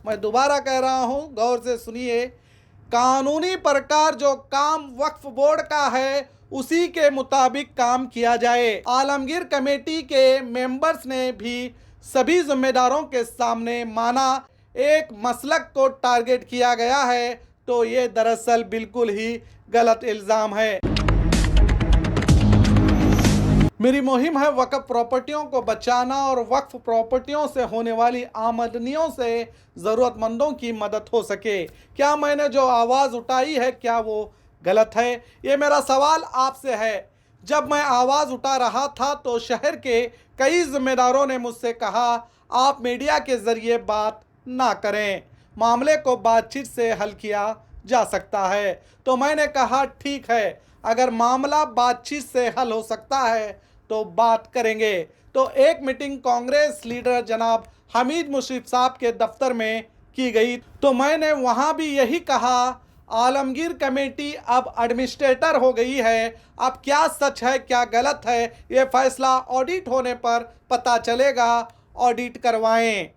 मैं दोबारा कह रहा हूं, गौर से सुनिए। कानूनी प्रकार जो काम वक्फ बोर्ड का है उसी के मुताबिक काम किया जाए। आलमगीर कमेटी के मेंबर्स ने भी सभी जिम्मेदारों के सामने माना एक मसलक को टारगेट किया गया है, तो ये दरअसल बिल्कुल ही गलत इल्ज़ाम है। मेरी मुहिम है वक्फ प्रॉपर्टियों को बचाना और वक्फ प्रॉपर्टियों से होने वाली आमदनियों से ज़रूरतमंदों की मदद हो सके। क्या मैंने जो आवाज़ उठाई है क्या वो गलत है? ये मेरा सवाल आपसे है। जब मैं आवाज़ उठा रहा था तो शहर के कई ज़िम्मेदारों ने मुझसे कहा आप मीडिया के ज़रिए बात ना करें, मामले को बातचीत से हल किया जा सकता है। तो मैंने कहा ठीक है, अगर मामला बातचीत से हल हो सकता है तो बात करेंगे। तो एक मीटिंग कांग्रेस लीडर जनाब हमीद मुशर्रफ साहब के दफ्तर में की गई, तो मैंने वहां भी यही कहा आलमगीर कमेटी अब एडमिनिस्ट्रेटर हो गई है। अब क्या सच है क्या गलत है ये फैसला ऑडिट होने पर पता चलेगा, ऑडिट करवाएं।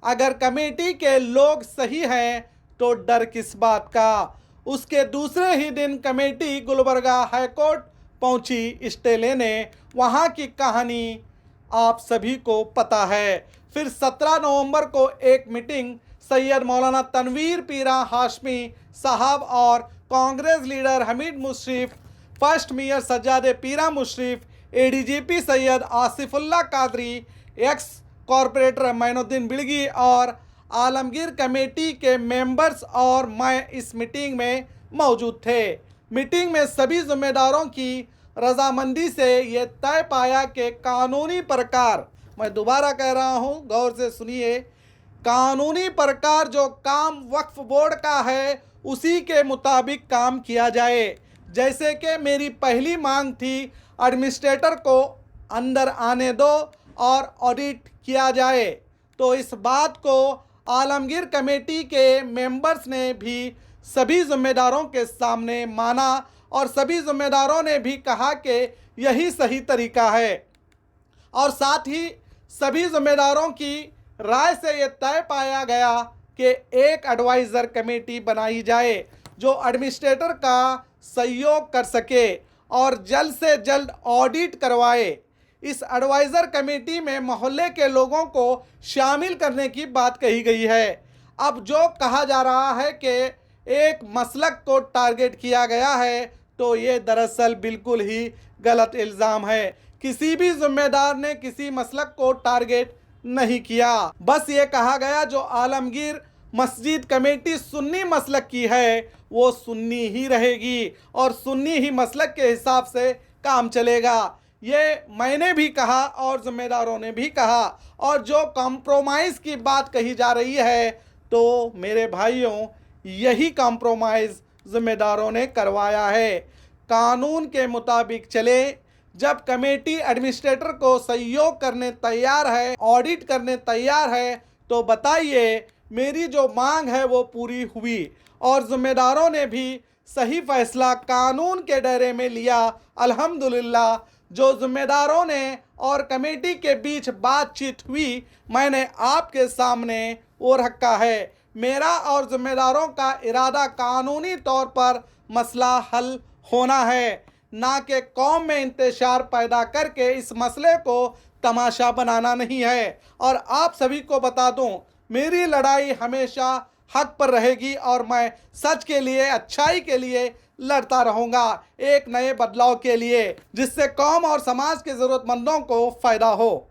अगर कमेटी के लोग सही हैं तो डर किस बात का। उसके दूसरे ही दिन कमेटी गुलबर्गा हाईकोर्ट पहुंची स्टे लेने। वहां की कहानी आप सभी को पता है। फिर 17 नवंबर को एक मीटिंग सैयद मौलाना तनवीर पीरा हाशमी साहब और Congress leader Hamid Musharraf, first mayor Sajjade Peera Musharraf, ADGP Syed Asifullah Qadri, ex corporator Mainuddin बिड़गी और आलमगीर कमेटी के मेंबर्स और मैं इस मीटिंग में मौजूद थे। मीटिंग में सभी जिम्मेदारों की रजामंदी से ये तय पाया कि कानूनी प्रकार, मैं दोबारा कह रहा हूँ, गौर से सुनिए, कानूनी प्रकार जो काम वक्फ बोर्ड का है उसी के मुताबिक काम किया जाए। जैसे कि मेरी पहली मांग थी एडमिनिस्ट्रेटर को अंदर आने दो और ऑडिट किया जाए, तो इस बात को आलमगीर कमेटी के मेंबर्स ने भी सभी जिम्मेदारों के सामने माना और सभी जिम्मेदारों ने भी कहा कि यही सही तरीका है। और साथ ही सभी जिम्मेदारों की राय से ये तय पाया गया कि एक एडवाइज़र कमेटी बनाई जाए जो एडमिनिस्ट्रेटर का सहयोग कर सके और जल्द से जल्द ऑडिट करवाए। इस एडवाइज़र कमेटी में मोहल्ले के लोगों को शामिल करने की बात कही गई है। अब जो कहा जा रहा है कि एक मसलक को टारगेट किया गया है, तो ये दरअसल बिल्कुल ही गलत इल्ज़ाम है। किसी भी जिम्मेदार ने किसी मसलक को टारगेट नहीं किया। बस ये कहा गया जो आलमगीर मस्जिद कमेटी सुन्नी मसलक की है वो सुन्नी ही रहेगी और सुन्नी ही मसलक के हिसाब से काम चलेगा। ये मैंने भी कहा और जिम्मेदारों ने भी कहा। और जो कॉम्प्रोमाइज़ की बात कही जा रही है, तो मेरे भाइयों यही कॉम्प्रोमाइज़ जिम्मेदारों ने करवाया है। कानून के मुताबिक चले। जब कमेटी एडमिनिस्ट्रेटर को सहयोग करने तैयार है, ऑडिट करने तैयार है, तो बताइए मेरी जो मांग है वो पूरी हुई और जिम्मेदारों ने भी सही फैसला कानून के दायरे में लिया। अल्हम्दुलिल्लाह जो जिम्मेदारों ने और कमेटी के बीच बातचीत हुई मैंने आपके सामने वो रखा है। मेरा और जिम्मेदारों का इरादा कानूनी तौर पर मसला हल होना है, ना कि कौम में इंतशार पैदा करके इस मसले को तमाशा बनाना नहीं है। और आप सभी को बता दूं, मेरी लड़ाई हमेशा हक पर रहेगी और मैं सच के लिए, अच्छाई के लिए लड़ता रहूँगा, एक नए बदलाव के लिए जिससे कौम और समाज के ज़रूरतमंदों को फ़ायदा हो।